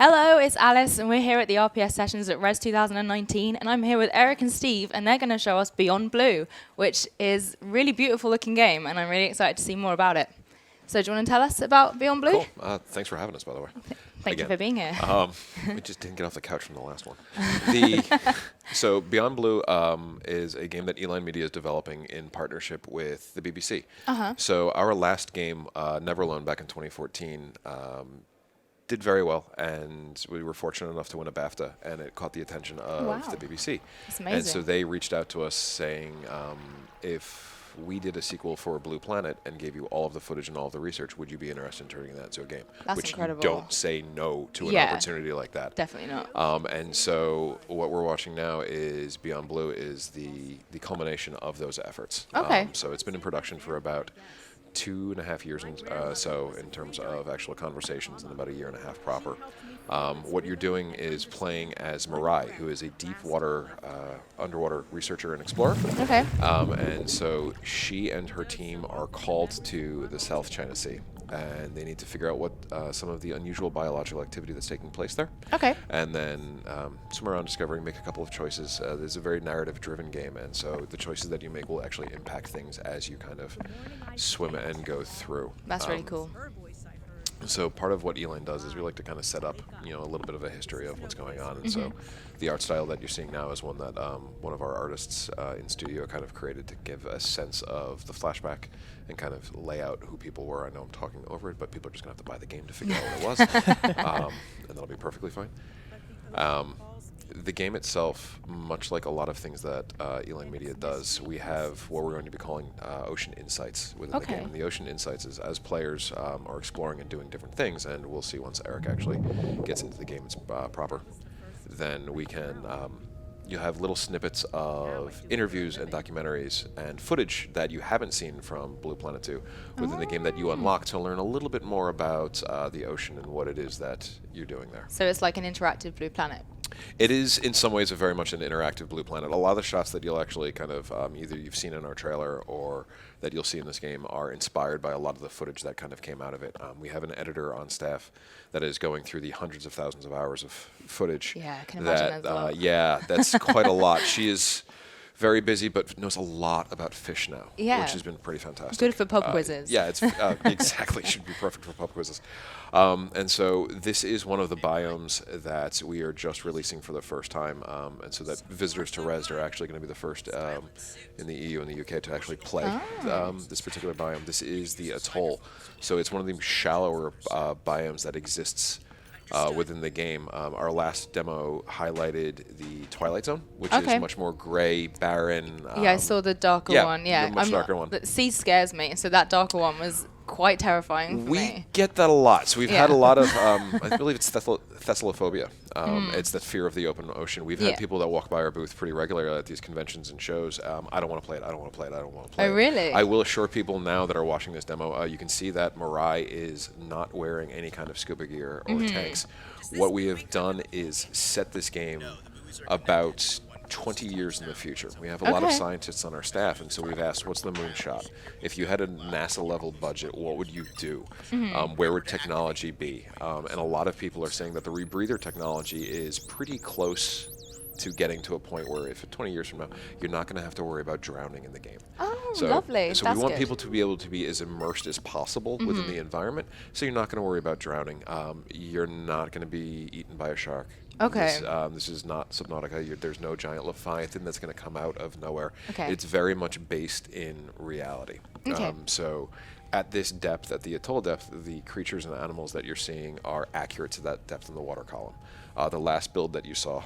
Hello, it's Alice, and we're here at the RPS sessions at Res 2019, and I'm here with Eric and Steve, and they're going to show us Beyond Blue, which is a really beautiful looking game, and I'm really excited to see more about it. So do you want to tell us about Beyond Blue? Cool. Thanks for having us, by the way. Thank you for being here. We just didn't get off the couch from the last one. So Beyond Blue is a game that Eline Media is developing in partnership with the BBC. So our last game, Never Alone, back in 2014, did very well, and we were fortunate enough to win a BAFTA, and it caught the attention of the BBC. That's amazing. And so they reached out to us saying, if we did a sequel for Blue Planet and gave you all of the footage and all of the research, would you be interested in turning that into a game? That's Which incredible. you don't say no to an opportunity like that. Definitely not. And so what we're watching now is Beyond Blue is the culmination of those efforts. Okay. So it's been in production for about 2.5 years so in terms of actual conversations, and about 1.5 years proper. What you're doing is playing as Mirai, who is a deep water, underwater researcher and explorer. Okay. And so she and her team are called to the South China Sea, and they need to figure out what some of the unusual biological activity that's taking place there. Okay. And then swim around discovering, make a couple of choices. There's a very narrative-driven game, and so the choices that you make will actually impact things as you kind of swim and go through. That's really cool. So part of what Eline does is we like to kind of set up, a little bit of a history of what's going on. And so the art style that you're seeing now is one that one of our artists in studio kind of created to give a sense of the flashback and kind of lay out who people were. I know I'm talking over it, but people are just going to have to buy the game to figure out what it was. And that'll be perfectly fine. The game itself, much like a lot of things that Eline Media does, we have what we're going to be calling Ocean Insights within the game. And the Ocean Insights is as players are exploring and doing different things, and we'll see once Eric actually gets into the game proper, then we can, you have little snippets of interviews and documentaries and footage that you haven't seen from Blue Planet 2 within the game that you unlock to learn a little bit more about the ocean and what it is that you're doing there. So it's like an interactive Blue Planet. It is, in some ways, very much an interactive Blue Planet. A lot of the shots that you'll actually kind of either you've seen in our trailer or that you'll see in this game are inspired by a lot of the footage that kind of came out of it. We have an editor on staff that is going through the hundreds of thousands of hours of footage. Yeah, I can imagine that's a lot. Yeah, that's quite a lot. She is very busy, but knows a lot about fish now, which has been pretty fantastic. Good for pub quizzes. Yeah, it's exactly should be perfect for pub quizzes. And so this is one of the biomes that we are just releasing for the first time, and so that visitors to Res are actually going to be the first in the EU and the UK to actually play this particular biome. This is the atoll, so it's one of the shallower biomes that exists within the game. Our last demo highlighted the Twilight Zone, which is much more gray, barren. Yeah, I saw the darker one. Yeah, the much darker one. The sea scares me, so that darker one was quite terrifying for me. We get that a lot. So we've had a lot of, I believe it's thessalophobia. It's that fear of the open ocean. We've had people that walk by our booth pretty regularly at these conventions and shows. I don't want to play it. I don't want to play it. I don't want to play it. Oh, really? I will assure people now that are watching this demo, you can see that Mirai is not wearing any kind of scuba gear or tanks. What we have done is set this game about 20 years in the future. We have a lot of scientists on our staff, and so we've asked, what's the moonshot? If you had a NASA-level budget, what would you do? Where would technology be? And a lot of people are saying that the rebreather technology is pretty close to getting to a point where if 20 years from now, you're not going to have to worry about drowning in the game. Oh, lovely. So we want people to be able to be as immersed as possible within the environment, so you're not going to worry about drowning. You're not going to be eaten by a shark. Okay. This is not Subnautica. There's no giant leviathan that's going to come out of nowhere. Okay. It's very much based in reality. Okay. So at this depth, at the atoll depth, the creatures and animals that you're seeing are accurate to that depth in the water column. The last build that you saw,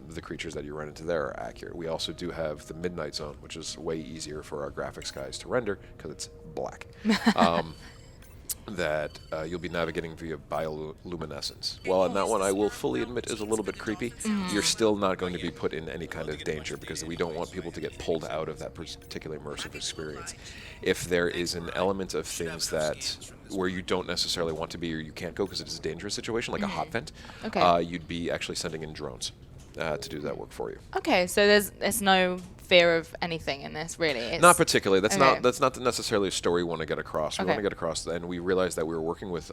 the creatures that you run into there are accurate. We also do have the Midnight Zone, which is way easier for our graphics guys to render because it's black. That you'll be navigating via bioluminescence. Well, and that one I will fully admit is a little bit creepy. You're still not going to be put in any kind of danger because we don't want people to get pulled out of that particular immersive experience. If there is an element of things that where you don't necessarily want to be or you can't go because it is a dangerous situation, like a hot vent, you'd be actually sending in drones to do that work for you. Okay, so there's no fear of anything in this, really. It's not particularly. That's not necessarily a story we want to get across. We want to get across, and we realized that we were working with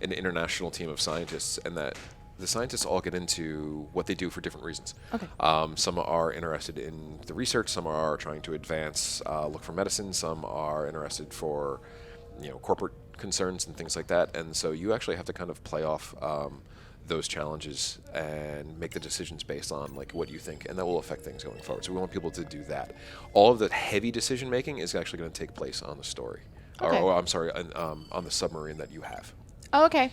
an international team of scientists, and that the scientists all get into what they do for different reasons. Okay. Some are interested in the research, some are trying to advance, look for medicine, some are interested for, corporate concerns and things like that. And so you actually have to kind of play off those challenges and make the decisions based on like what you think, and that will affect things going forward. So we want people to do that. All of the heavy decision making is actually going to take place on the story, Okay. or I'm sorry, on the submarine that you have. Oh, okay.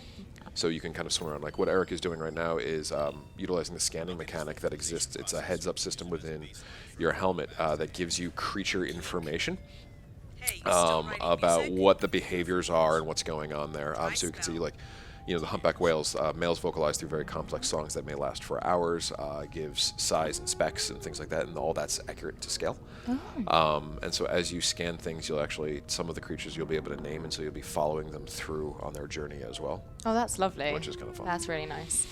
So you can kind of swim around. Like what Eric is doing right now is utilizing the scanning mechanic that exists. It's a heads-up system within your helmet that gives you creature information about what the behaviors are and what's going on there. So you can see like, the humpback whales, males vocalize through very complex songs that may last for hours, gives size and specs and things like that, and all that's accurate to scale. And so as you scan things, some of the creatures you'll be able to name, and so you'll be following them through on their journey as well. Oh, that's lovely. Which is kind of fun. That's really nice.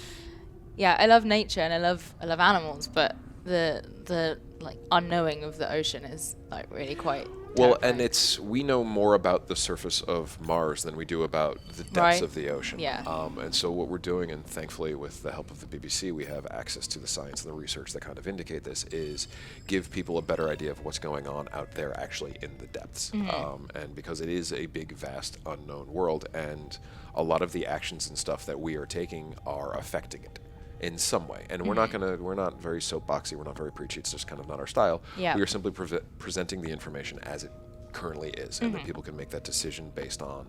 Yeah, I love nature and I love animals, but the like unknowing of the ocean is like really quite Well, terrifying. and we know more about the surface of Mars than we do about the depths Right. of the ocean. Yeah. And so what we're doing, and thankfully with the help of the BBC, we have access to the science and the research that kind of indicate this, is give people a better idea of what's going on out there actually in the depths. And because it is a big, vast, unknown world, and a lot of the actions and stuff that we are taking are affecting it in some way. And we're not very soapboxy, we're not very preachy, it's just kind of not our style. Yeah. We are simply presenting the information as it currently is, and then people can make that decision based on,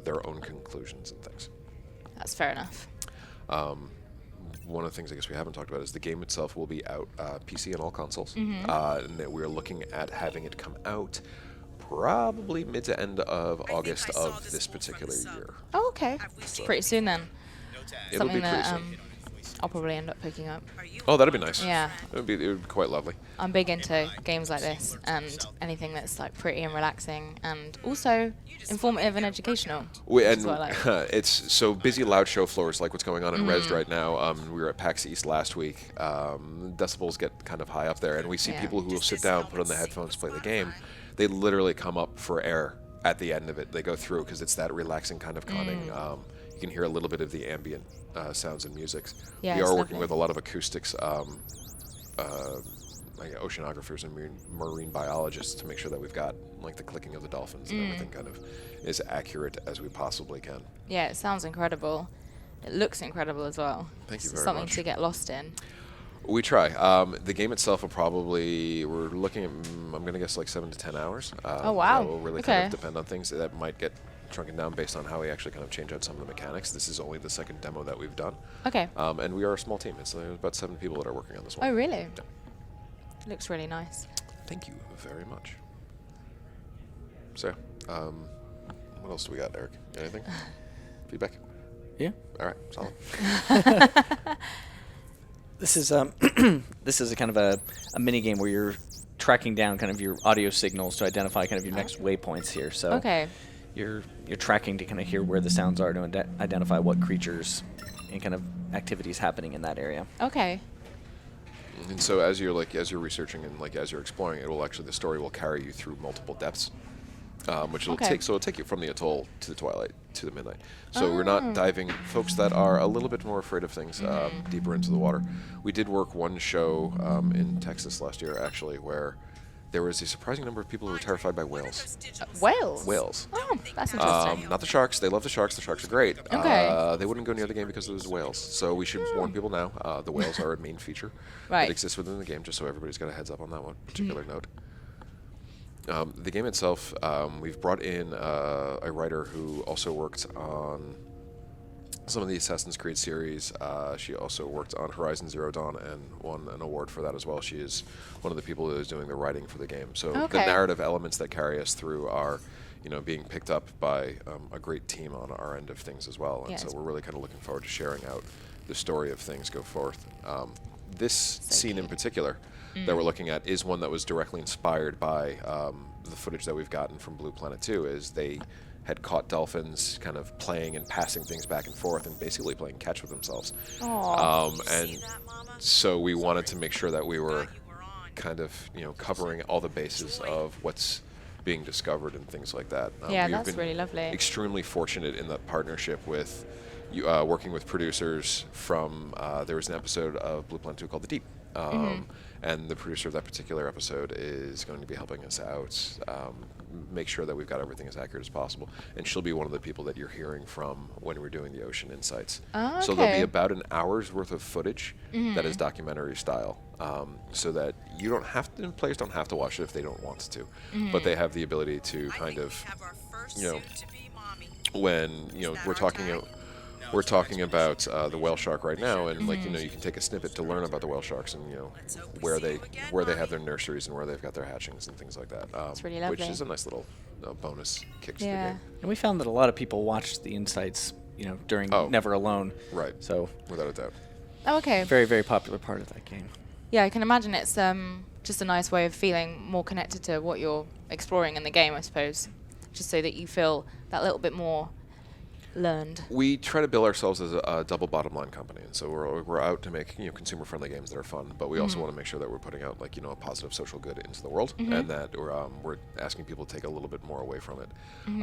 their own conclusions and things. That's fair enough. One of the things I guess we haven't talked about is the game itself will be out PC and all consoles, and that we're looking at having it come out probably mid to end of August of this particular year. Oh, okay. Pretty soon then. It'll be Something pretty that soon. I'll probably end up picking up. Oh, that'd be nice. Yeah. It would be quite lovely. I'm big into games like this and anything that's like pretty and relaxing and also informative and educational. Which is what I like. It's so busy, loud show floors like what's going on at Rezzed right now. We were at PAX East last week. Decibels get kind of high up there, and we see Yeah. people who will sit down, put on the headphones, play the game. They literally come up for air at the end of it. They go through because it's that relaxing kind of calming. You can hear a little bit of the ambient sounds and music. Yeah, We it's are working lovely. with a lot of acoustics, like oceanographers and marine biologists to make sure that we've got like the clicking of the dolphins and everything kind of as accurate as we possibly can. Yeah, it sounds incredible. It looks incredible as well. Thank you It's very something much. to get lost in. We try. The game itself will we're looking at, I'm going to guess like 7 to 10 hours. Oh, wow. That will really kind Okay. of depend on things that might get shrunken down based on how we actually kind of change out some of the mechanics. This is only the second demo that we've done. Okay. And we are a small team. It's about 7 people that are working on this one. Oh, really? Yeah. Looks really nice. Thank you very much. So, what else do we got, Eric? Anything? Feedback? Yeah. All right, solid. This is this is a kind of a mini game where you're tracking down kind of your audio signals to identify kind of your next waypoints here. So Okay. you're tracking to kind of hear where the sounds are to identify what creatures and kind of activities happening in that area. Okay. And so as you're researching and as you're exploring, the story will carry you through multiple depths, which it'll Okay. take. So it'll take you from the atoll to the twilight to the midnight. So we're not diving. Folks that are a little bit more afraid of things deeper into the water. We did work one show in Texas last year actually, where there was a surprising number of people who were terrified by whales. Whales. Whales. Oh, that's interesting. Not the sharks. They love the sharks. The sharks are great. Okay. They wouldn't go near the game because there was whales. So we should warn people now. The whales are a main feature Right. that exists within the game, just so everybody's got a heads up on that one particular note. The game itself, we've brought in a writer who also worked on some of the Assassin's Creed series. She also worked on Horizon Zero Dawn and won an award for that as well. She is one of the people who is doing the writing for the game. So the Okay. narrative elements that carry us through are, being picked up by a great team on our end of things as well. And Yes. so we're really kind of looking forward to sharing out the story of things go forth. This scene in particular that we're looking at is one that was directly inspired by the footage that we've gotten from Blue Planet 2, is they had caught dolphins kind of playing and passing things back and forth and basically playing catch with themselves. And so we wanted to make sure that we were kind of, covering all the bases of what's being discovered and things like that. Yeah, we've that's been really lovely. Extremely fortunate in that partnership with working with producers from, there was an episode of Blue Planet 2 called The Deep. And the producer of that particular episode is going to be helping us out, make sure that we've got everything as accurate as possible. And she'll be one of the people that you're hearing from when we're doing the Ocean Insights. Oh, So there'll be okay. about an hour's worth of footage that is documentary style, so that you don't have to, and players don't have to watch it if they don't want to, but they have the ability to kind of, when we're talking about the whale shark right now, and you can take a snippet to learn about the whale sharks and where they have their nurseries and where they've got their hatchings and things like that. That's really lovely. Which is a nice little bonus kick to the Yeah. game. And we found that a lot of people watched the Insights, during Never Alone. Right. So Without a doubt. Oh, okay. very, very popular part of that game. Yeah, I can imagine it's just a nice way of feeling more connected to what you're exploring in the game, I suppose. Just so that you feel that little bit more learned. We try to bill ourselves as a double bottom line company, and so we're out to make consumer friendly games that are fun, but we also want to make sure that we're putting out a positive social good into the world, and that we're asking people to take a little bit more away from it.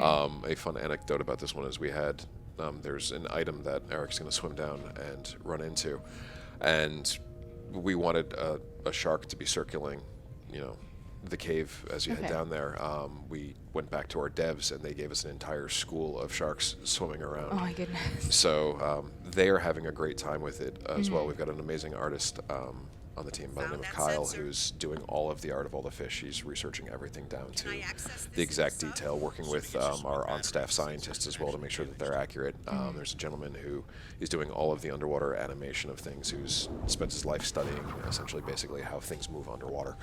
A fun anecdote about this one is we had there's an item that Eric's going to swim down and run into, and we wanted a shark to be circling, the cave as you head Okay. down there. We went back to our devs, and they gave us an entire school of sharks swimming around. Oh my goodness. So they are having a great time with it as well. We've got an amazing artist on the team by the name of Kyle, who's doing all of the art of all the fish. He's researching everything down to the exact detail, working with our on-staff scientists as well to make sure that they're accurate. There's a gentleman who is doing all of the underwater animation of things, who's spent his life studying essentially basically how things move underwater.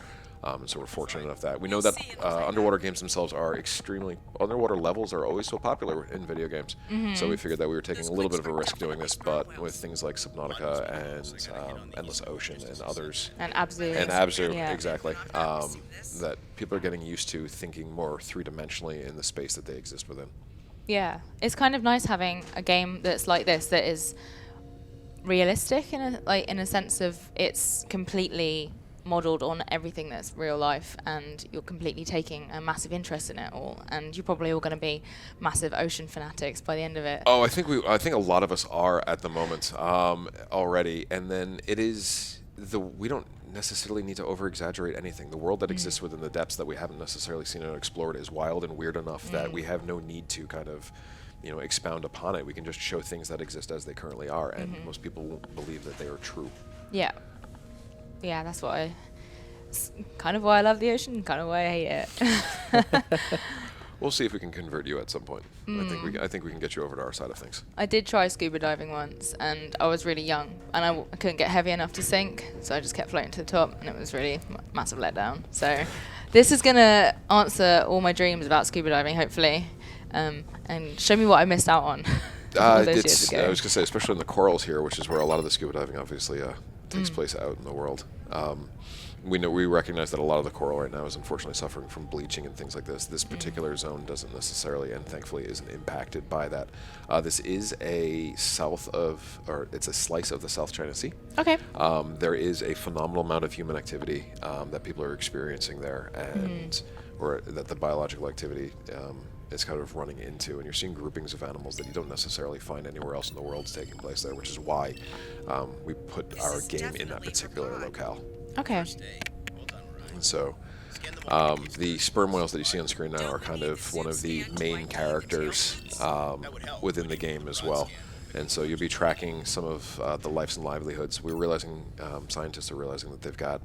So we're fortunate enough that we know that underwater games themselves are underwater levels are always so popular in video games. So we figured that we were taking a little bit of a risk doing this, but with things like Subnautica and Endless Ocean and others, And Abzu. Yeah. exactly, that people are getting used to thinking more three-dimensionally in the space that they exist within. Yeah. It's kind of nice having a game that's like this that is realistic in a sense of it's completely modeled on everything that's real life, and you're completely taking a massive interest in it all, and you're probably all going to be massive ocean fanatics by the end of it. Oh, I think a lot of us are at the moment already, and then we don't necessarily need to over-exaggerate anything. The world that exists within the depths that we haven't necessarily seen and explored is wild and weird enough that we have no need to kind of expound upon it. We can just show things that exist as they currently are, and most people won't believe that they are true. Yeah. Yeah, that's it's kind of why I love the ocean, kind of why I hate it. We'll see if we can convert you at some point. I think we can get you over to our side of things. I did try scuba diving once, and I was really young, and I couldn't get heavy enough to sink, so I just kept floating to the top, and it was really massive letdown. So this is going to answer all my dreams about scuba diving, hopefully, and show me what I missed out on all those years ago. I was going to say, especially in the corals here, which is where a lot of the scuba diving obviously takes place out in the world. We recognize that a lot of the coral right now is unfortunately suffering from bleaching and things like this. This particular zone doesn't necessarily, and thankfully isn't impacted by that. This is it's a slice of the South China Sea. Okay. There is a phenomenal amount of human activity that people are experiencing there, and or that the biological activity is kind of running into, and you're seeing groupings of animals that you don't necessarily find anywhere else in the world taking place there, which is why we put our game in that particular locale. Okay. And so the sperm whales that you see on screen now are kind of one of the main characters within the game as well. And so you'll be tracking some of the lives and livelihoods. We're realizing, scientists are realizing that they've got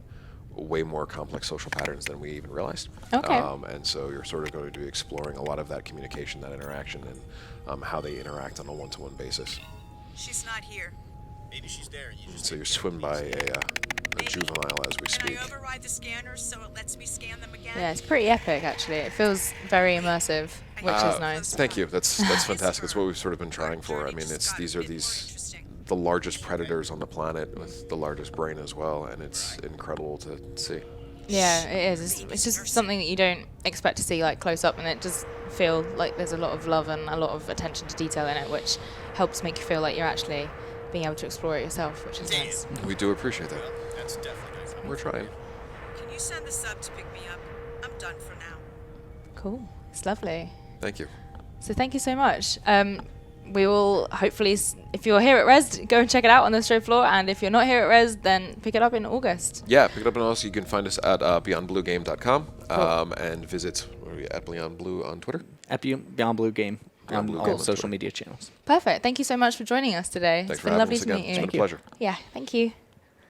way more complex social patterns than we even realized. Okay. And so you're sort of going to be exploring a lot of that communication, that interaction, and how they interact on a one-to-one basis. She's not here. Maybe she's there. So you're swimmed by a juvenile as we speak. Can I override the scanners so it lets me scan them again? Yeah, it's pretty epic, actually. It feels very immersive, which is nice. Thank you. That's fantastic. It's what we've sort of been trying for. I mean, these are the largest predators on the planet with the largest brain as well, and it's incredible to see. Yeah, it is. It's just something that you don't expect to see close up, and it does feel like there's a lot of love and a lot of attention to detail in it, which helps make you feel like you're actually being able to explore it yourself, which is nice. We do appreciate that. That's definitely nice. We're trying. Can you send the sub to pick me up? I'm done for now. Cool. It's lovely. Thank you. So thank you so much. We will hopefully, if you're here at Res, go and check it out on the show floor. And if you're not here at Res, then pick it up in August. Yeah, pick it up, and also you can find us at beyondbluegame.com and visit where are we at Beyond Blue on Twitter. At Beyond Blue Game Beyond on Blue all Game on social Twitter. media channels. Perfect. Thank you so much for joining us today. Thanks It's for been having lovely us to again. meet you. It's been a pleasure. Yeah, thank you.